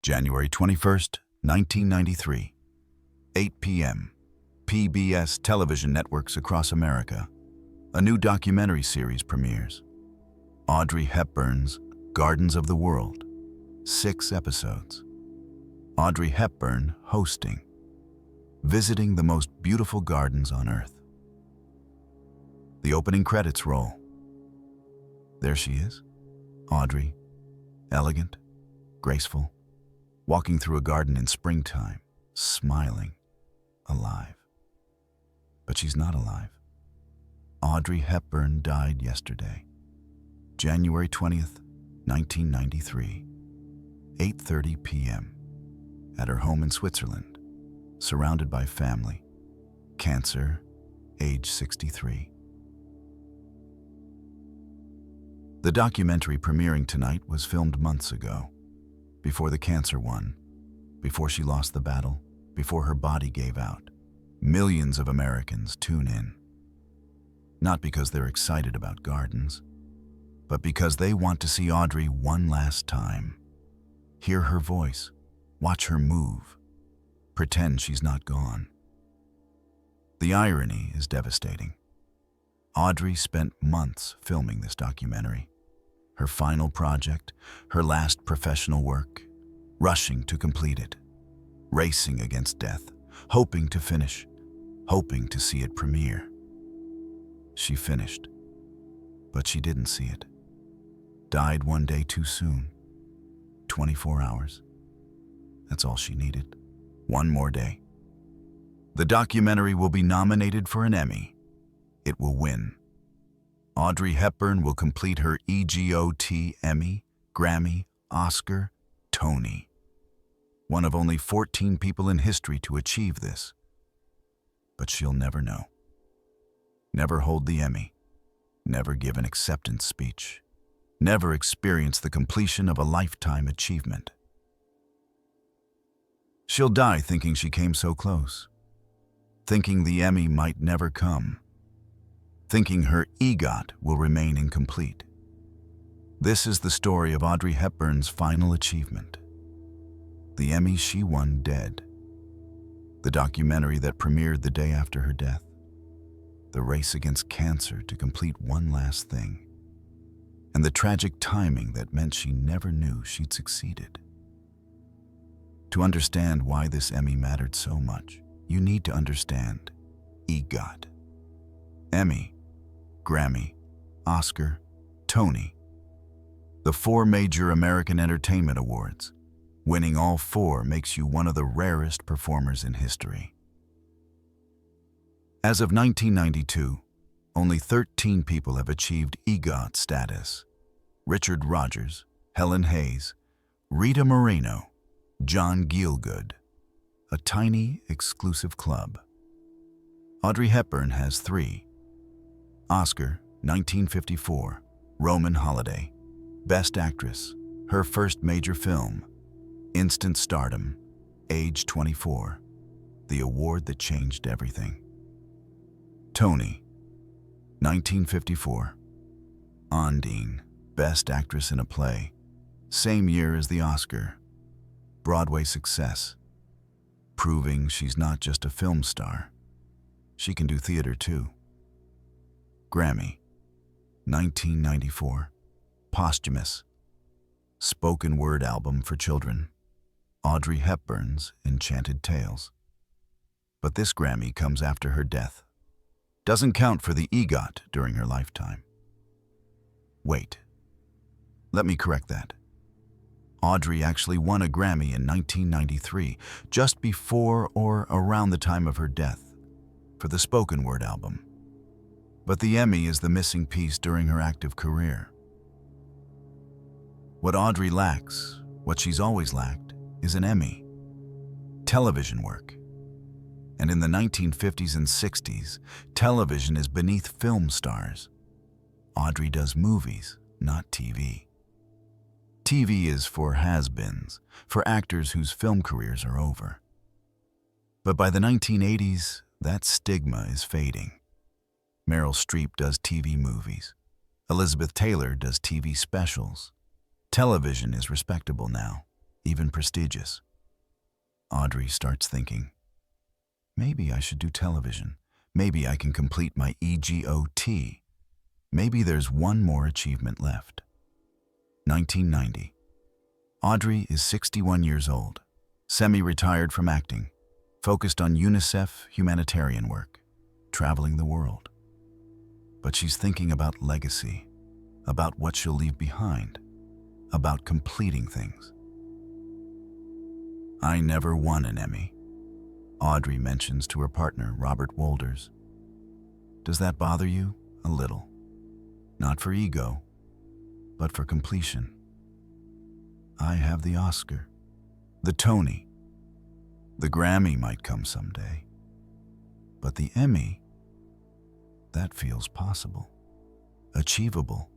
January 21st, 1993, 8 p.m. PBS television networks across America. A new documentary series premieres. Audrey Hepburn's Gardens of the World. 6 episodes. Audrey Hepburn hosting. Visiting the most beautiful gardens on Earth. The opening credits roll. There she is, Audrey, elegant, graceful, walking through a garden in springtime, smiling, alive. But she's not alive. Audrey Hepburn died yesterday, January 20th, 1993, 8:30 p.m., at her home in Switzerland, surrounded by family, cancer, age 63. The documentary premiering tonight was filmed months ago, before the cancer won, before she lost the battle, before her body gave out. Millions of Americans tune in, not because they're excited about gardens, but because they want to see Audrey one last time. Hear her voice, watch her move, pretend she's not gone. The irony is devastating. Audrey spent months filming this documentary, her final project, her last professional work, rushing to complete it, racing against death, hoping to finish, hoping to see it premiere. She finished, but she didn't see it. Died one day too soon. 24 hours. That's all she needed. One more day. The documentary will be nominated for an Emmy. It will win. Audrey Hepburn will complete her EGOT, Emmy, Grammy, Oscar, Tony. One of only 14 people in history to achieve this. But she'll never know. Never hold the Emmy. Never give an acceptance speech. Never experience the completion of a lifetime achievement. She'll die thinking she came so close. Thinking the Emmy might never come. Thinking her EGOT will remain incomplete. This is the story of Audrey Hepburn's final achievement. The Emmy she won dead. The documentary that premiered the day after her death. The race against cancer to complete one last thing. And the tragic timing that meant she never knew she'd succeeded. To understand why this Emmy mattered so much, you need to understand EGOT. Emmy, Grammy, Oscar, Tony. The 4 major American Entertainment Awards. Winning all 4 makes you one of the rarest performers in history. As of 1992, only 13 people have achieved EGOT status. Richard Rodgers, Helen Hayes, Rita Moreno, John Gielgud. A tiny, exclusive club. Audrey Hepburn has 3. Oscar, 1954, Roman Holiday. Best Actress, her first major film. Instant stardom, age 24. The award that changed everything. Tony, 1954. Ondine, Best Actress in a Play. Same year as the Oscar. Broadway success. Proving she's not just a film star. She can do theater too. Grammy, 1994. Posthumous. Spoken word album for children. Audrey Hepburn's Enchanted Tales. But this Grammy comes after her death. Doesn't count for the EGOT during her lifetime. Wait. Let me correct that. Audrey actually won a Grammy in 1993, just before or around the time of her death, for the spoken word album. But the Emmy is the missing piece during her active career. What Audrey lacks, what she's always lacked, is an Emmy. Television work. And in the 1950s and 60s, television is beneath film stars. Audrey does movies, not TV. TV is for has-beens, for actors whose film careers are over. But by the 1980s, that stigma is fading. Meryl Streep does TV movies. Elizabeth Taylor does TV specials. Television is respectable now, even prestigious. Audrey starts thinking, maybe I should do television. Maybe I can complete my EGOT. Maybe there's one more achievement left. 1990. Audrey is 61 years old, semi-retired from acting, focused on UNICEF humanitarian work, traveling the world. But she's thinking about legacy, about what she'll leave behind, about completing things. I never won an Emmy, Audrey mentions to her partner, Robert Wolders. Does that bother you? A little. Not for ego, but for completion. I have the Oscar, the Tony. The Grammy might come someday. But the Emmy, that feels possible, achievable.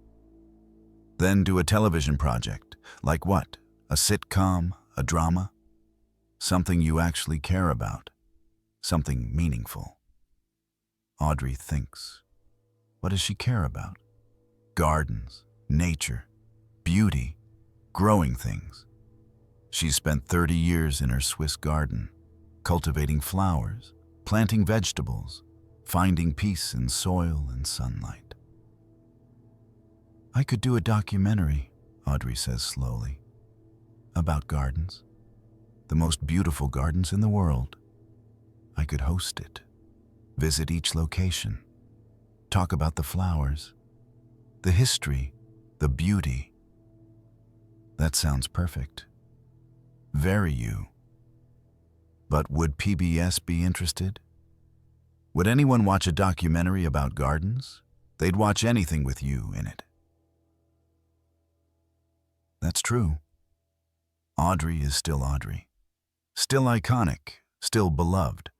Then do a television project. Like what? A sitcom? A drama? Something you actually care about. Something meaningful. Audrey thinks. What does she care about? Gardens, nature, beauty, growing things. She's spent 30 years in her Swiss garden, cultivating flowers, planting vegetables, finding peace in soil and sunlight. I could do a documentary, Audrey says slowly, about gardens, the most beautiful gardens in the world. I could host it, visit each location, talk about the flowers, the history, the beauty. That sounds perfect. Very you. But would PBS be interested? Would anyone watch a documentary about gardens? They'd watch anything with you in it. That's true. Audrey is still Audrey. Still iconic, still beloved.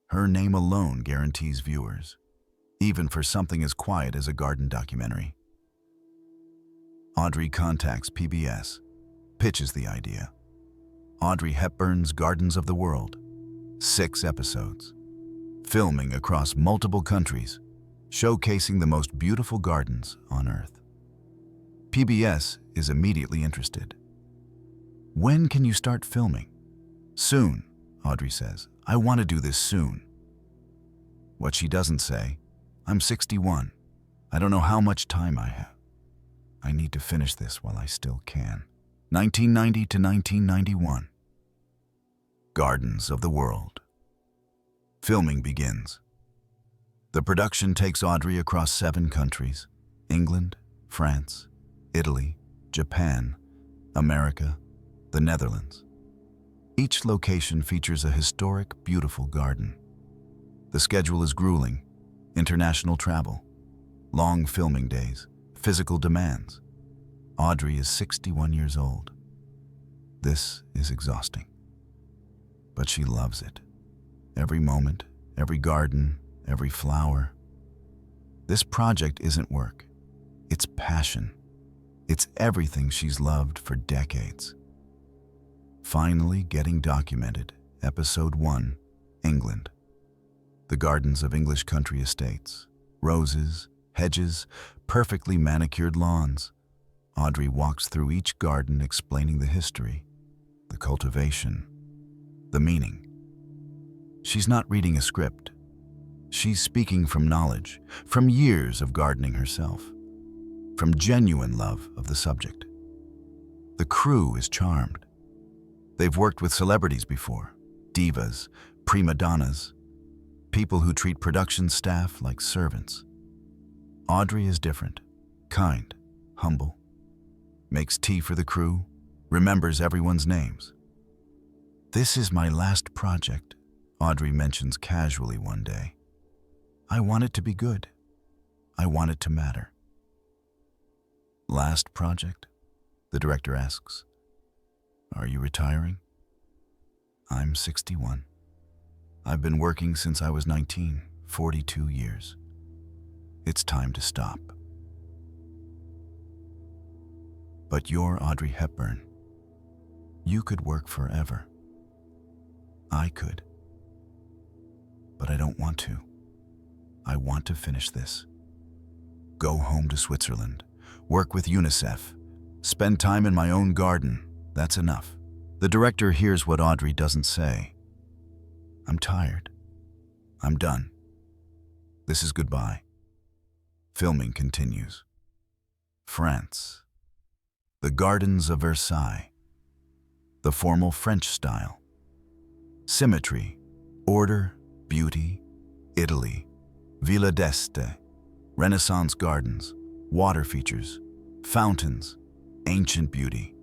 Her name alone guarantees viewers, even for something as quiet as a garden documentary. Audrey contacts PBS, pitches the idea. Audrey Hepburn's Gardens of the World, 6 episodes, filming across multiple countries, showcasing the most beautiful gardens on Earth. PBS is immediately interested. When can you start filming? Soon, Audrey says. I want to do this soon. What she doesn't say, I'm 61. I don't know how much time I have. I need to finish this while I still can. 1990 to 1991. Gardens of the World. Filming begins. The production takes Audrey across 7 countries: England, France, Italy, Japan, America, the Netherlands. Each location features a historic, beautiful garden. The schedule is grueling: international travel, long filming days, physical demands. Audrey is 61 years old. This is exhausting. But she loves it. Every moment, every garden, every flower. This project isn't work. It's passion. It's everything she's loved for decades. Finally getting documented. Episode 1, England. The gardens of English country estates. Roses, hedges, perfectly manicured lawns. Audrey walks through each garden explaining the history, the cultivation, the meaning. She's not reading a script. She's speaking from knowledge, from years of gardening herself, from genuine love of the subject. The crew is charmed. They've worked with celebrities before, divas, prima donnas, people who treat production staff like servants. Audrey is different, kind, humble, makes tea for the crew, remembers everyone's names. This is my last project, Audrey mentions casually one day. I want it to be good. I want it to matter. Last project? The director asks. Are you retiring? I'm 61. I've been working since I was 19, 42 years. It's time to stop. But you're Audrey Hepburn. You could work forever. I could. But I don't want to. I want to finish this. Go home to Switzerland, work with UNICEF, spend time in my own garden. That's enough. The director hears what Audrey doesn't say. I'm tired. I'm done. This is goodbye. Filming continues. France. The Gardens of Versailles. The formal French style. Symmetry, order, beauty. Italy. Villa d'Este. Renaissance gardens, water features, fountains, ancient beauty.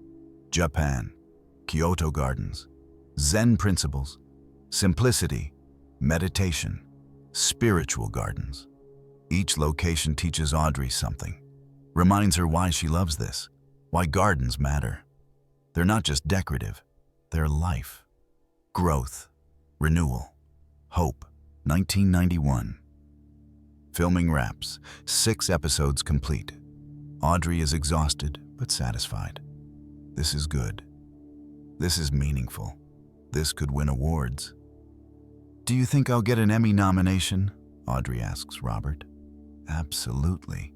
Japan. Kyoto gardens. Zen principles. Simplicity, meditation, spiritual gardens. Each location teaches Audrey something, reminds her why she loves this, why gardens matter. They're not just decorative, they're life, growth, renewal, hope. 1991. Filming wraps, 6 episodes complete. Audrey is exhausted but satisfied. This is good. This is meaningful. This could win awards. Do you think I'll get an Emmy nomination? Audrey asks Robert. Absolutely.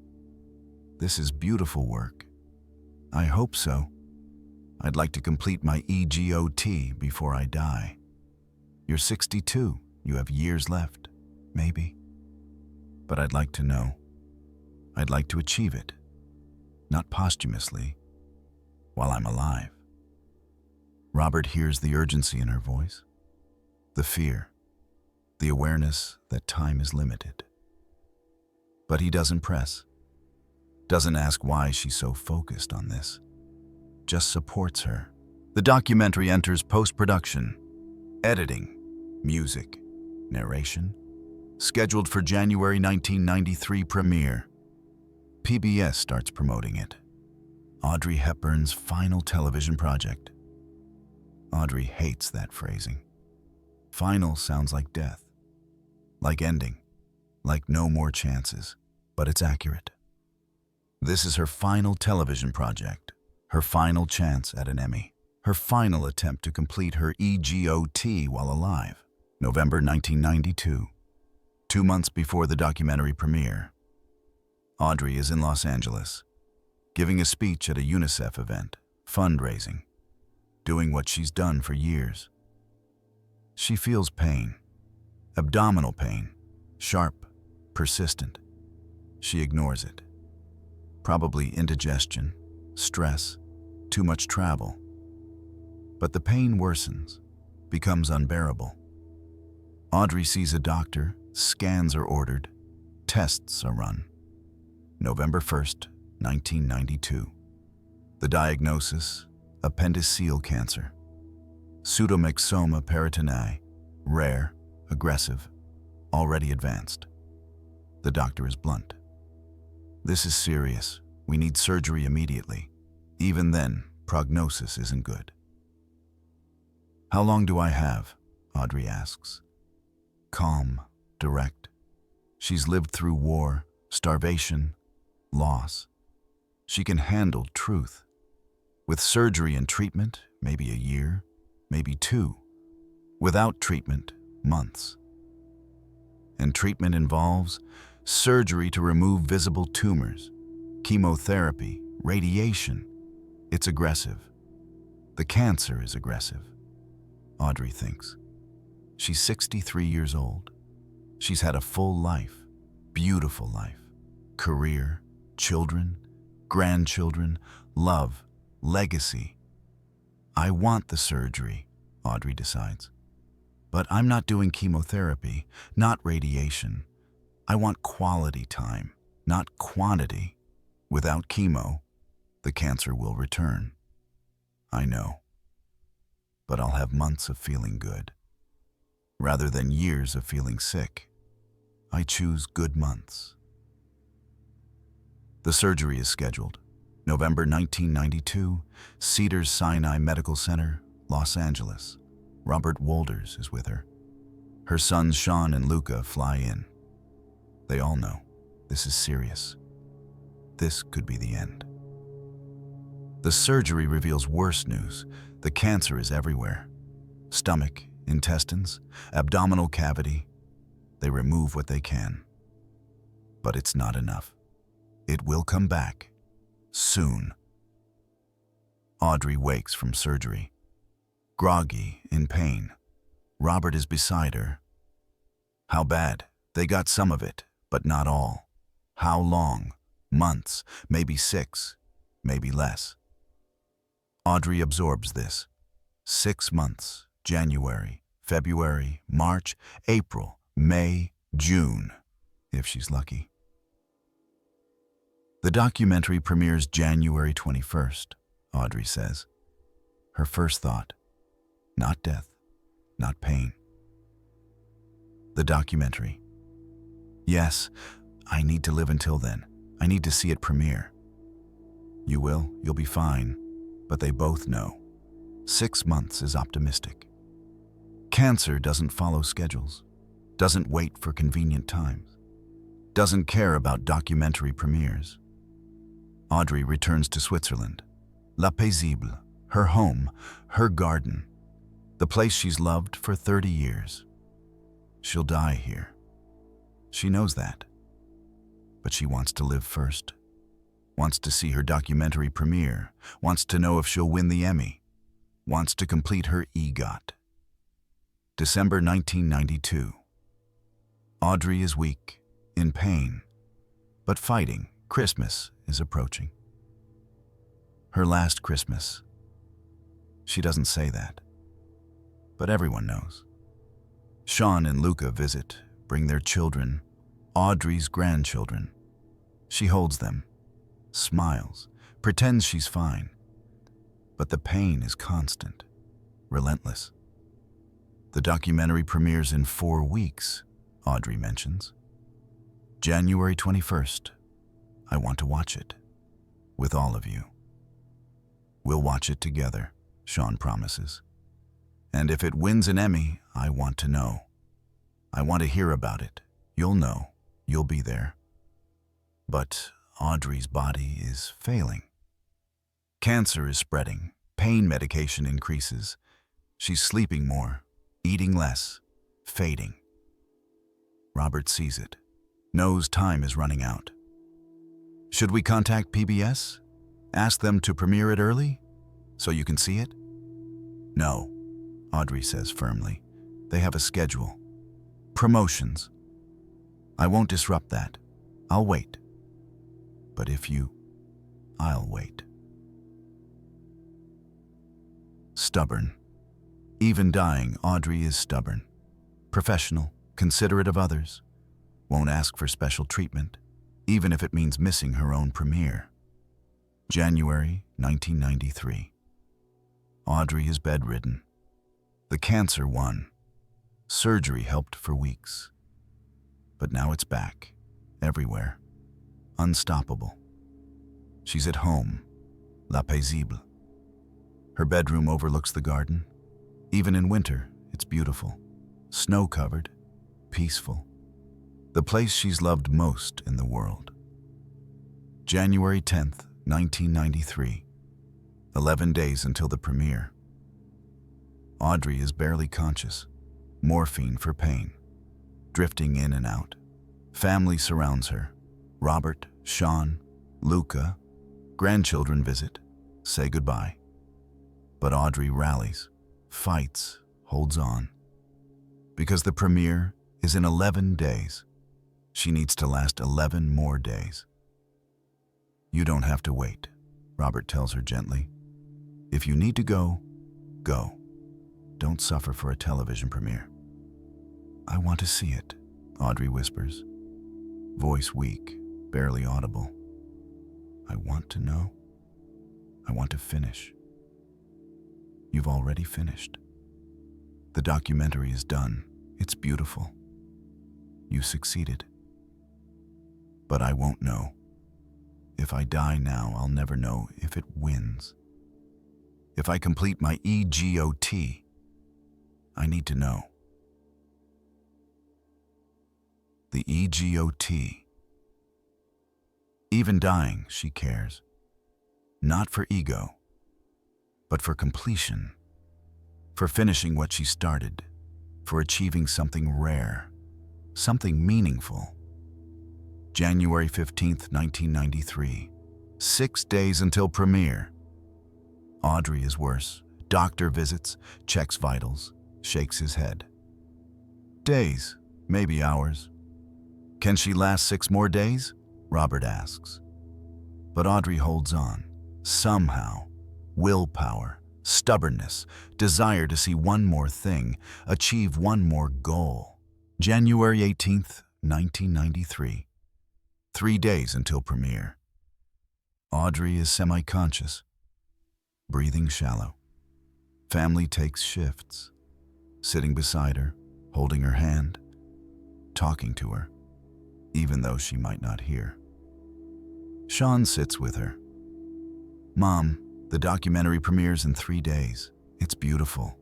This is beautiful work. I hope so. I'd like to complete my EGOT before I die. You're 62. You have years left, maybe. But I'd like to know. I'd like to achieve it. Not posthumously, while I'm alive. Robert hears the urgency in her voice, the fear, the awareness that time is limited. But he doesn't press, doesn't ask why she's so focused on this, just supports her. The documentary enters post-production, editing, music, narration, scheduled for January 1993 premiere. PBS starts promoting it. Audrey Hepburn's final television project. Audrey hates that phrasing. Final sounds like death, like ending, like no more chances, but it's accurate. This is her final television project, her final chance at an Emmy, her final attempt to complete her EGOT while alive. November 1992, 2 months before the documentary premiere. Audrey is in Los Angeles, giving a speech at a UNICEF event, fundraising, doing what she's done for years. She feels pain, abdominal pain, sharp, persistent. She ignores it. Probably indigestion, stress, too much travel. But the pain worsens, becomes unbearable. Audrey sees a doctor, scans are ordered, tests are run. November 1st, 1992. The diagnosis, appendiceal cancer. Pseudomyxoma peritonei, rare, aggressive, already advanced. The doctor is blunt. This is serious. We need surgery immediately. Even then, prognosis isn't good. How long do I have? Audrey asks. Calm, direct. She's lived through war, starvation, loss. She can handle truth. With surgery and treatment, maybe a year, maybe 2. Without treatment, months. And treatment involves surgery to remove visible tumors, chemotherapy, radiation. It's aggressive. The cancer is aggressive, Audrey thinks. She's 63 years old. She's had a full life, beautiful life, career, children, grandchildren, love, legacy. I want the surgery, Audrey decides. But I'm not doing chemotherapy, not radiation. I want quality time, not quantity. Without chemo, the cancer will return. I know. But I'll have months of feeling good. Rather than years of feeling sick, I choose good months. The surgery is scheduled. November 1992, Cedars-Sinai Medical Center, Los Angeles. Robert Wolders is with her. Her sons Sean and Luca fly in. They all know this is serious. This could be the end. The surgery reveals worse news. The cancer is everywhere. Stomach, intestines, abdominal cavity. They remove what they can. But it's not enough. It will come back. Soon. Audrey wakes from surgery. groggy, in pain. Robert is beside her. How bad? They got some of it, but not all. How long? Months, maybe 6, maybe less. Audrey absorbs this. 6 months, January, February, March, April, May, June, if she's lucky. The documentary premieres January 21st, Audrey says. Her first thought, not death, not pain. The documentary. Yes, I need to live until then. I need to see it premiere. You will, you'll be fine, but they both know. 6 months is optimistic. Cancer doesn't follow schedules, doesn't wait for convenient times, doesn't care about documentary premieres. Audrey returns to Switzerland. La Paisible, her home, her garden, the place she's loved for 30 years. She'll die here. She knows that. But she wants to live first. Wants to see her documentary premiere. Wants to know if she'll win the Emmy. Wants to complete her EGOT. December 1992. Audrey is weak, in pain, but fighting. Christmas is approaching. Her last Christmas. She doesn't say that, but everyone knows. Sean and Luca visit, bring their children, Audrey's grandchildren. She holds them, smiles, pretends she's fine. But the pain is constant, relentless. The documentary premieres in 4 weeks, Audrey mentions. January 21st. I want to watch it. With all of you. We'll watch it together, Sean promises. And if it wins an Emmy, I want to know. I want to hear about it. You'll know. You'll be there. But Audrey's body is failing. Cancer is spreading. Pain medication increases. She's sleeping more, eating less, fading. Robert sees it, knows time is running out. Should we contact PBS? Ask them to premiere it early? So you can see it? No, Audrey says firmly. They have a schedule. Promotions. I won't disrupt that. I'll wait. But if you, I'll wait. Stubborn. Even dying, Audrey is stubborn. Professional, considerate of others. Won't ask for special treatment, even if it means missing her own premiere. January 1993. Audrey is bedridden. The cancer won. Surgery helped for weeks. But now it's back, everywhere. Unstoppable. She's at home, La Paisible. Her bedroom overlooks the garden. Even in winter, it's beautiful. Snow-covered, peaceful. The place she's loved most in the world. January 10th, 1993. 11 days until the premiere. Audrey is barely conscious. Morphine for pain. Drifting in and out. Family surrounds her. Robert, Sean, Luca. Grandchildren visit. Say goodbye. But Audrey rallies, fights, holds on. Because the premiere is in 11 days. She needs to last 11 more days. You don't have to wait, Robert tells her gently. If you need to go, go. Don't suffer for a television premiere. I want to see it, Audrey whispers. Voice weak, barely audible. I want to know. I want to finish. You've already finished. The documentary is done. It's beautiful. You succeeded. But I won't know. If I die now, I'll never know if it wins. If I complete my EGOT, I need to know. The EGOT. Even dying, she cares. Not for ego, but for completion. For finishing what she started. For achieving something rare. Something meaningful. January 15th, 1993. 6 days until premiere. Audrey is worse, Doctor visits, checks vitals, shakes his head. Days, maybe hours. Can she last 6 more days? Robert asks. But Audrey holds on. Somehow. Willpower, stubbornness, desire to see one more thing, achieve one more goal. January 18th, 1993. 3 days until premiere. Audrey is semi-conscious, breathing shallow. Family takes shifts, sitting beside her, holding her hand, talking to her, even though she might not hear. Sean sits with her. Mom, the documentary premieres in 3 days. It's beautiful.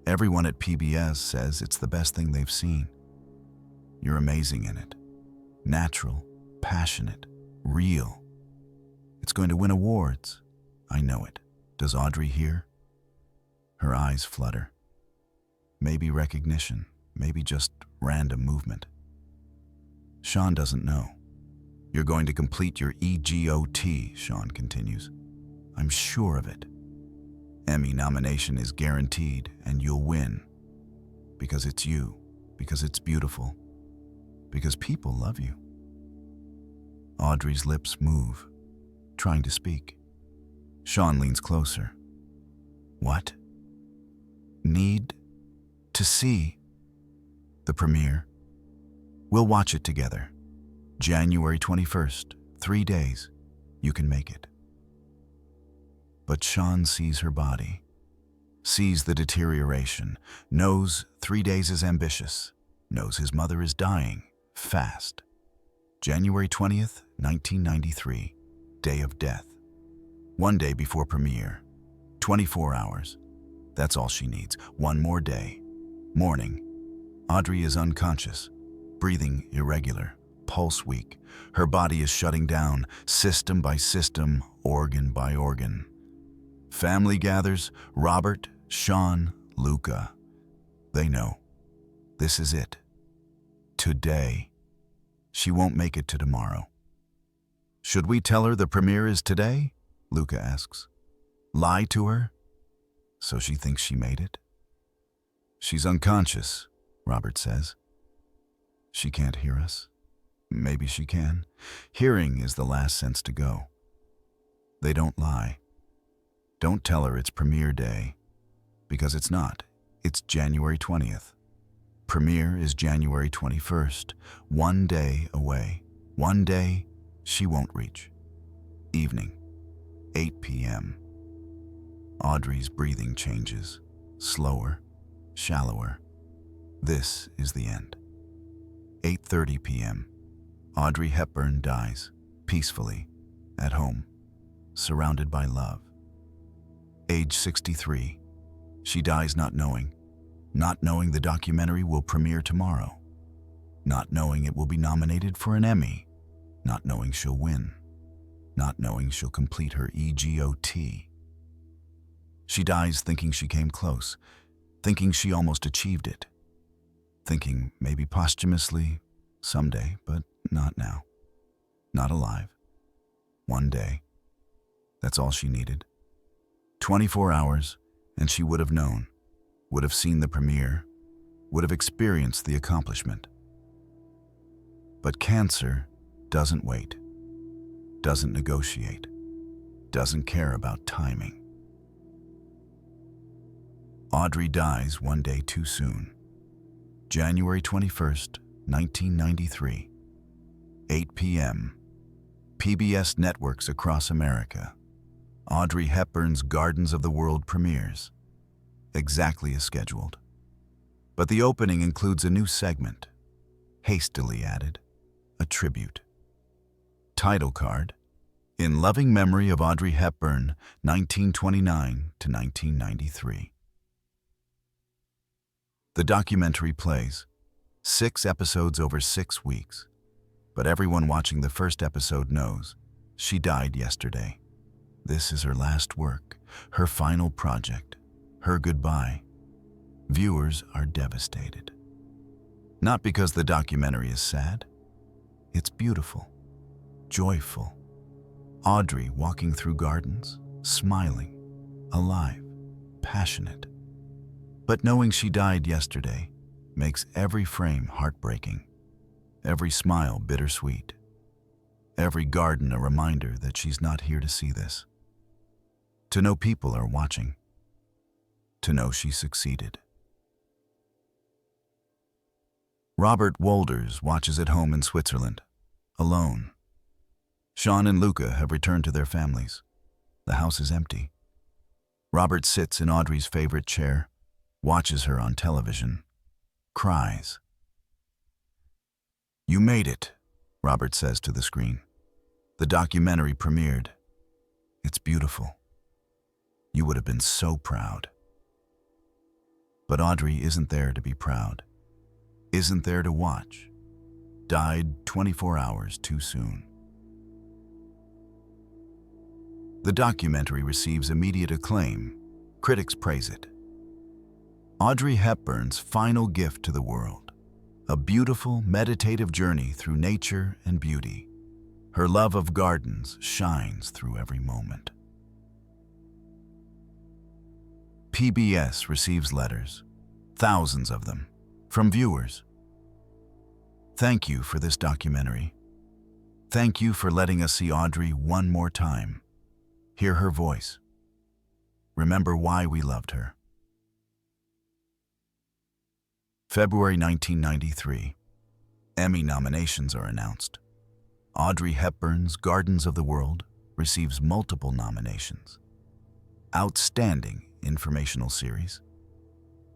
Everyone at PBS says it's the best thing they've seen. You're amazing in it. Natural, passionate, real. It's going to win awards. I know it. Does Audrey hear? Her eyes flutter. Maybe recognition, maybe just random movement. Sean doesn't know. You're going to complete your EGOT, Sean continues. I'm sure of it. Emmy nomination is guaranteed, and you'll win. Because it's you, because it's beautiful, because people love you. Audrey's lips move, trying to speak. Sean leans closer. What? Need to see the premiere. We'll watch it together. January 21st, 3 days. You can make it. But Sean sees her body, sees the deterioration, knows 3 days is ambitious, knows his mother is dying, fast. January 20th, 1993, day of death. 1 day before premiere, 24 hours. That's all she needs, 1 more day. Morning. Audrey is unconscious, breathing irregular, pulse weak. Her body is shutting down, system by system, organ by organ. Family gathers, Robert, Sean, Luca. They know. This is it. Today. She won't make it to tomorrow. Should we tell her the premiere is today? Luca asks. Lie to her? So she thinks she made it? She's unconscious, Robert says. She can't hear us. Maybe she can. Hearing is the last sense to go. They don't lie. Don't tell her it's premiere day, because it's not. It's January 20th. Premiere is January 21st, 1 day away. 1 day she won't reach. Evening, 8 p.m. Audrey's breathing changes, slower, shallower. This is the end. 8:30 p.m. Audrey Hepburn dies, peacefully, at home, surrounded by love. Age 63. She dies not knowing the documentary will premiere tomorrow, not knowing it will be nominated for an Emmy, not knowing she'll win, not knowing she'll complete her EGOT. She dies thinking she came close, thinking she almost achieved it, thinking maybe posthumously, someday, but not now, not alive. 1 day. That's all she needed. 24 hours, and she would have known, would have seen the premiere, would have experienced the accomplishment. But cancer doesn't wait, doesn't negotiate, doesn't care about timing. Audrey dies 1 day too soon. January 21st, 1993, 8 p.m. PBS networks across America. Audrey Hepburn's Gardens of the World premieres, exactly as scheduled. But the opening includes a new segment, hastily added, a tribute. Title card, In Loving Memory of Audrey Hepburn, 1929 to 1993. The documentary plays, 6 episodes over 6 weeks, but everyone watching the first episode knows she died yesterday. This is her last work, her final project, her goodbye. Viewers are devastated. Not because the documentary is sad. It's beautiful, joyful. Audrey walking through gardens, smiling, alive. passionate. But knowing she died yesterday makes every frame heartbreaking, every smile bittersweet, every garden a reminder that she's not here to see this. To know people are watching, to know she succeeded. Robert Wolders watches at home in Switzerland, alone. Sean and Luca have returned to their families. The house is empty. Robert sits in Audrey's favorite chair, watches her on television, cries. "You made it," Robert says to the screen. "The documentary premiered. It's beautiful. You would have been so proud." But Audrey isn't there to be proud, isn't there to watch. Died 24 hours too soon. The documentary receives immediate acclaim. Critics praise it. Audrey Hepburn's final gift to the world, a beautiful, meditative journey through nature and beauty. Her love of gardens shines through every moment. PBS receives letters, thousands of them, from viewers. Thank you for this documentary. Thank you for letting us see Audrey one more time. Hear her voice. Remember why we loved her. February 1993. Emmy nominations are announced. Audrey Hepburn's Gardens of the World receives multiple nominations. Outstanding Informational Series.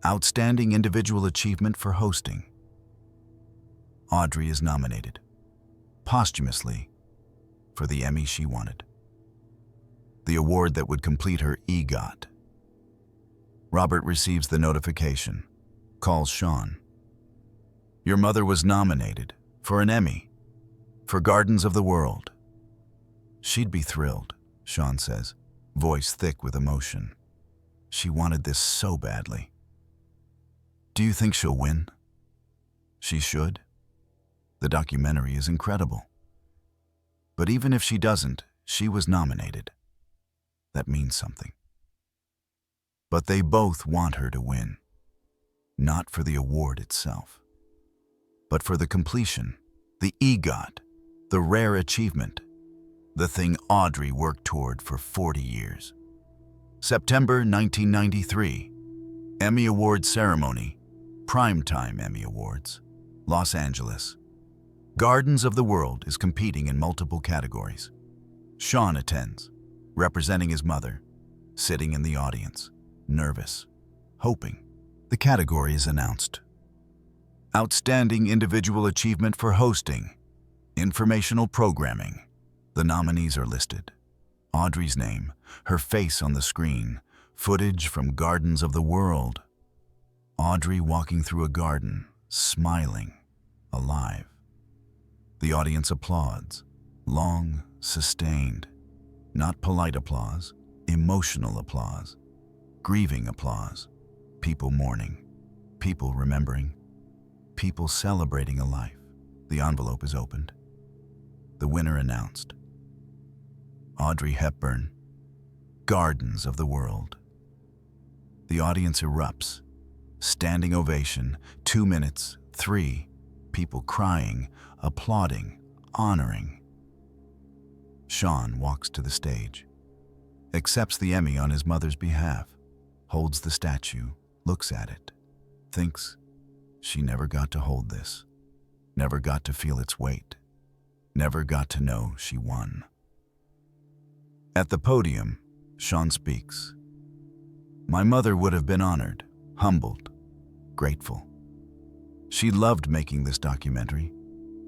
Outstanding Individual Achievement for Hosting. Audrey is nominated, posthumously, for the Emmy she wanted. The award that would complete her EGOT. Robert receives the notification, calls Sean. "Your mother was nominated for an Emmy, for Gardens of the World." "She'd be thrilled," Sean says, voice thick with emotion. "She wanted this so badly." "Do you think she'll win?" "She should. The documentary is incredible. But even if she doesn't, she was nominated. That means something." But they both want her to win. Not for the award itself, but for the completion, the EGOT, the rare achievement, the thing Audrey worked toward for 40 years. September 1993, Emmy Awards ceremony, Primetime Emmy Awards, Los Angeles. Gardens of the World is competing in multiple categories. Sean attends, representing his mother, sitting in the audience, nervous, hoping. The category is announced. Outstanding Individual Achievement for Hosting, Informational Programming. The nominees are listed. Audrey's name, her face on the screen, footage from Gardens of the World. Audrey walking through a garden, smiling, alive. The audience applauds, long, sustained. Not polite applause, emotional applause, grieving applause, people mourning, people remembering, people celebrating a life. The envelope is opened. The winner announced. Audrey Hepburn, Gardens of the World. The audience erupts. Standing ovation, 2 minutes, 3, people crying, applauding, honoring. Sean walks to the stage, accepts the Emmy on his mother's behalf, holds the statue, looks at it, thinks, she never got to hold this, never got to feel its weight, never got to know she won. At the podium, Sean speaks. "My mother would have been honored, humbled, grateful. She loved making this documentary,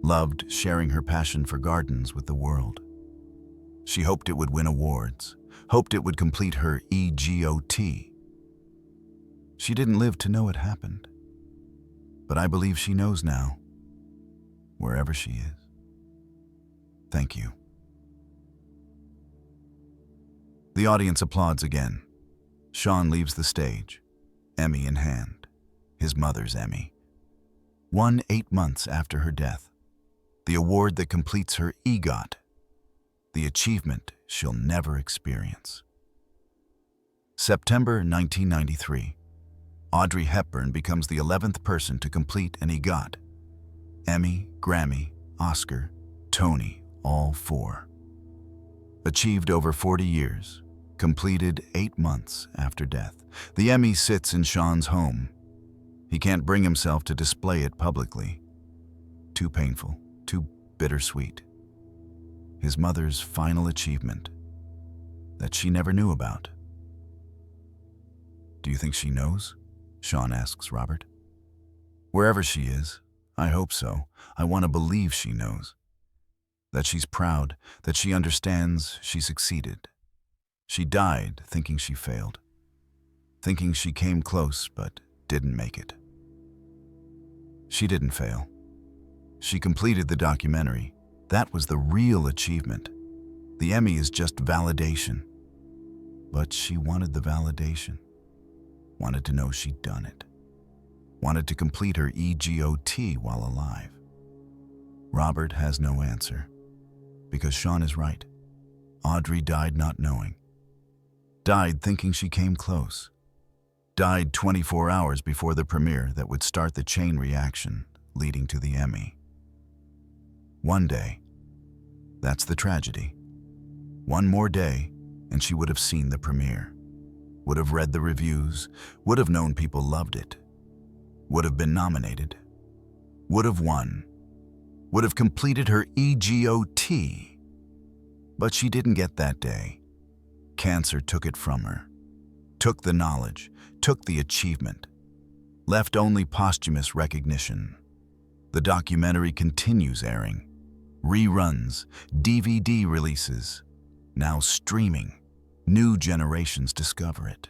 loved sharing her passion for gardens with the world. She hoped it would win awards, hoped it would complete her EGOT. She didn't live to know it happened. But I believe she knows now, wherever she is. Thank you." The audience applauds again. Sean leaves the stage, Emmy in hand, his mother's Emmy. Won 8 months after her death, the award that completes her EGOT, the achievement she'll never experience. September 1993. Audrey Hepburn becomes the 11th person to complete an EGOT. Emmy, Grammy, Oscar, Tony, all 4. Achieved over 40 years. Completed 8 months after death. The Emmy sits in Sean's home. He can't bring himself to display it publicly. Too painful, too bittersweet. His mother's final achievement that she never knew about. "Do you think she knows?" Sean asks Robert. "Wherever she is, I hope so. I want to believe she knows. That she's proud, that she understands she succeeded. She died thinking she failed. Thinking she came close but didn't make it. She didn't fail. She completed the documentary. That was the real achievement. The Emmy is just validation. But she wanted the validation. Wanted to know she'd done it. Wanted to complete her EGOT while alive. Robert has no answer. Because Sean is right. Audrey died not knowing. Died thinking she came close. Died 24 hours before the premiere that would start the chain reaction leading to the Emmy. One day. That's the tragedy. One more day, and she would have seen the premiere. Would have read the reviews, would have known people loved it. Would have been nominated. Would have won. Would have completed her EGOT. But she didn't get that day. Cancer took it from her. Took the knowledge, took the achievement. Left only posthumous recognition. The documentary continues airing. Reruns, DVD releases. Now streaming. New generations discover it.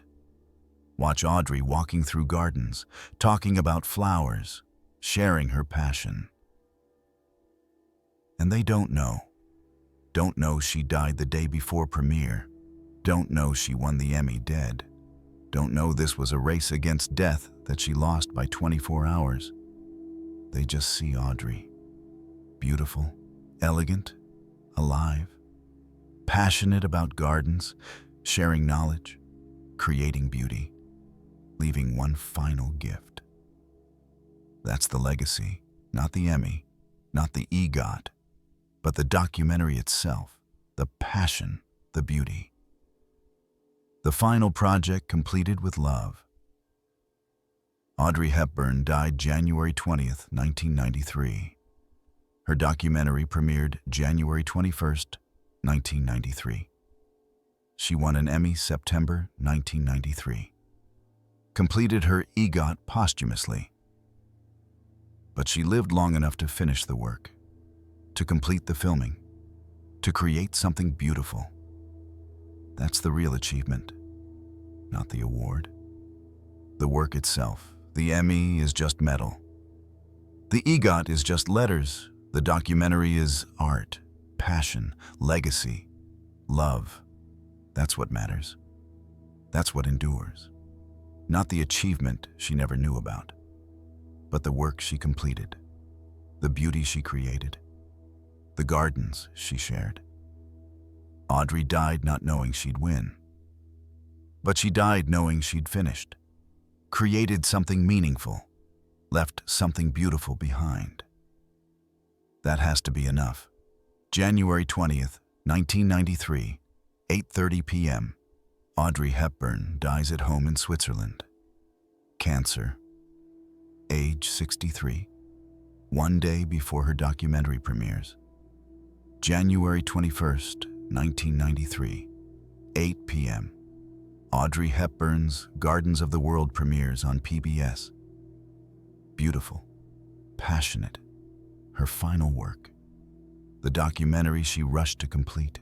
Watch Audrey walking through gardens, talking about flowers, sharing her passion. And they don't know. Don't know she died the day before premiere. Don't know she won the Emmy dead. Don't know this was a race against death that she lost by 24 hours. They just see Audrey. Beautiful, elegant, alive, passionate about gardens, sharing knowledge, creating beauty, leaving one final gift. That's the legacy, not the Emmy, not the EGOT, but the documentary itself, the passion, the beauty. The final project completed with love. Audrey Hepburn died January 20th, 1993. Her documentary premiered January 21st, 1993. She won an Emmy September 1993. Completed her EGOT posthumously. But she lived long enough to finish the work, to complete the filming, to create something beautiful. That's the real achievement, not the award. The work itself, the Emmy, is just metal. The EGOT is just letters. The documentary is art, passion, legacy, love. That's what matters. That's what endures. Not the achievement she never knew about, but the work she completed, the beauty she created, the gardens she shared. Audrey died not knowing she'd win, but she died knowing she'd finished, created something meaningful, left something beautiful behind. That has to be enough. January 20th, 1993, 8:30 p.m. Audrey Hepburn dies at home in Switzerland. Cancer. Age 63. One day before her documentary premieres. January 21st, 1993, 8 p.m. Audrey Hepburn's Gardens of the World premieres on PBS. Beautiful, passionate, her final work. The documentary she rushed to complete.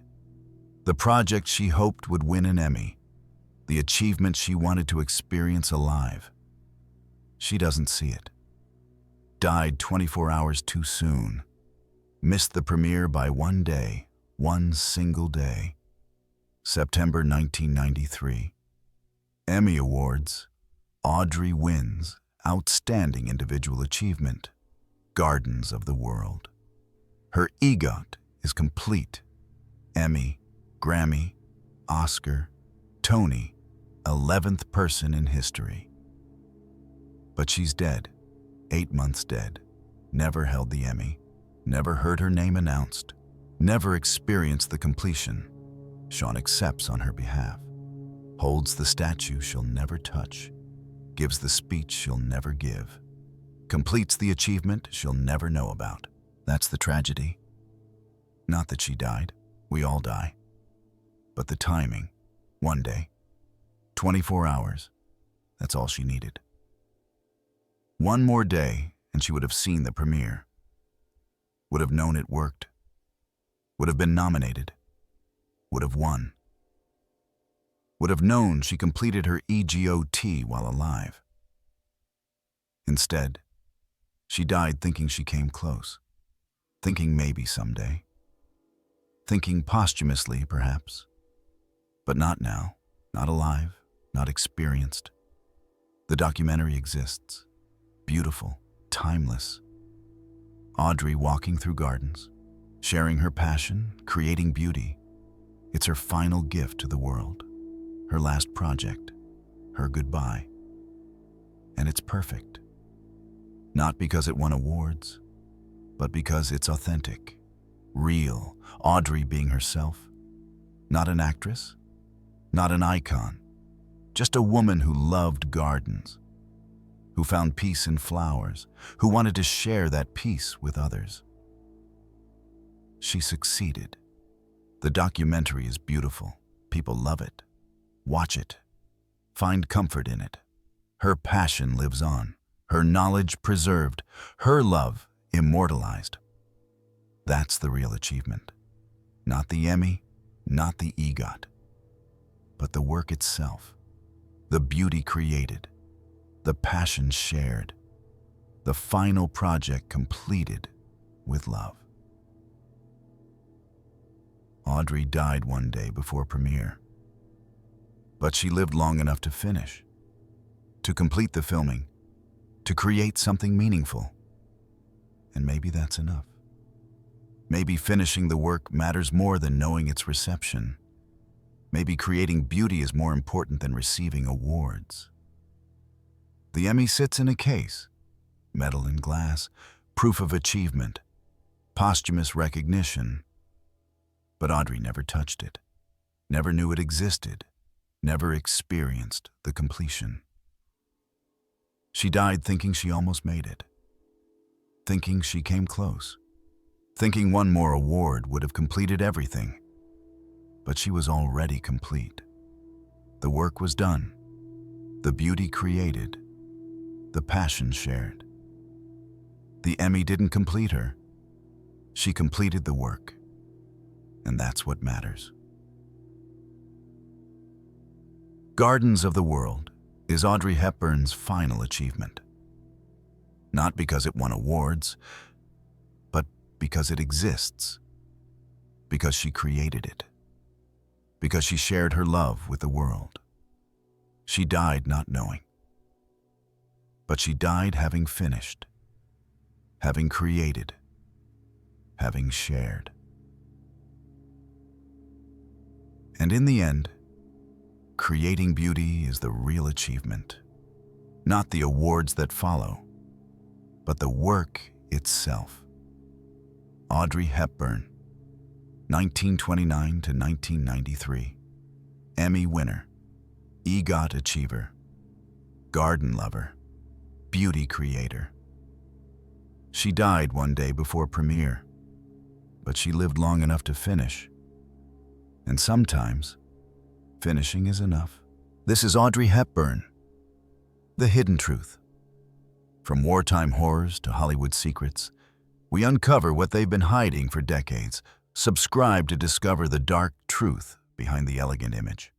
The project she hoped would win an Emmy. The achievement she wanted to experience alive. She doesn't see it. Died 24 hours too soon. Missed the premiere by one day, one single day. September 1993. Emmy Awards. Audrey wins Outstanding Individual Achievement. Gardens of the World. Her EGOT is complete. Emmy, Grammy, Oscar, Tony, 11th person in history. But she's dead, 8 months dead, never held the Emmy, never heard her name announced, never experienced the completion Sean accepts on her behalf, holds the statue she'll never touch, gives the speech she'll never give, completes the achievement she'll never know about. That's the tragedy. Not that she died, we all die. But the timing, one day, 24 hours, that's all she needed. One more day and she would have seen the premiere, would have known it worked, would have been nominated, would have won, would have known she completed her EGOT while alive. Instead, she died thinking she came close, thinking maybe someday, thinking posthumously perhaps, but not now, not alive, not experienced. The documentary exists, beautiful, timeless. Audrey walking through gardens, sharing her passion, creating beauty. It's her final gift to the world, her last project, her goodbye. And it's perfect. Not because it won awards, but because it's authentic, real, Audrey being herself. Not an actress, not an icon, just a woman who loved gardens, who found peace in flowers, who wanted to share that peace with others. She succeeded. The documentary is beautiful. People love it. Watch it. Find comfort in it. Her passion lives on, her knowledge preserved, her love immortalized. That's the real achievement. Not the Emmy, not the EGOT, but the work itself, the beauty created, the passion shared, the final project completed with love. Audrey died one day before premiere, but she lived long enough to finish, to complete the filming, to create something meaningful. And maybe that's enough. Maybe finishing the work matters more than knowing its reception. Maybe creating beauty is more important than receiving awards. The Emmy sits in a case, metal and glass, proof of achievement, posthumous recognition. But Audrey never touched it, never knew it existed, never experienced the completion. She died thinking she almost made it, thinking she came close, thinking one more award would have completed everything. But she was already complete. The work was done, the beauty created, the passion shared. The Emmy didn't complete her. She completed the work. And that's what matters. Gardens of the World is Audrey Hepburn's final achievement. Not because it won awards, but because it exists. Because she created it. Because she shared her love with the world. She died not knowing. But she died having finished, having created, having shared. And in the end, creating beauty is the real achievement. Not the awards that follow, but the work itself. Audrey Hepburn, 1929 to 1993. Emmy winner, EGOT achiever, garden lover, beauty creator. She died one day before premiere, but she lived long enough to finish. And sometimes, finishing is enough. This is Audrey Hepburn, The Hidden Truth. From wartime horrors to Hollywood secrets, we uncover what they've been hiding for decades. Subscribe to discover the dark truth behind the elegant image.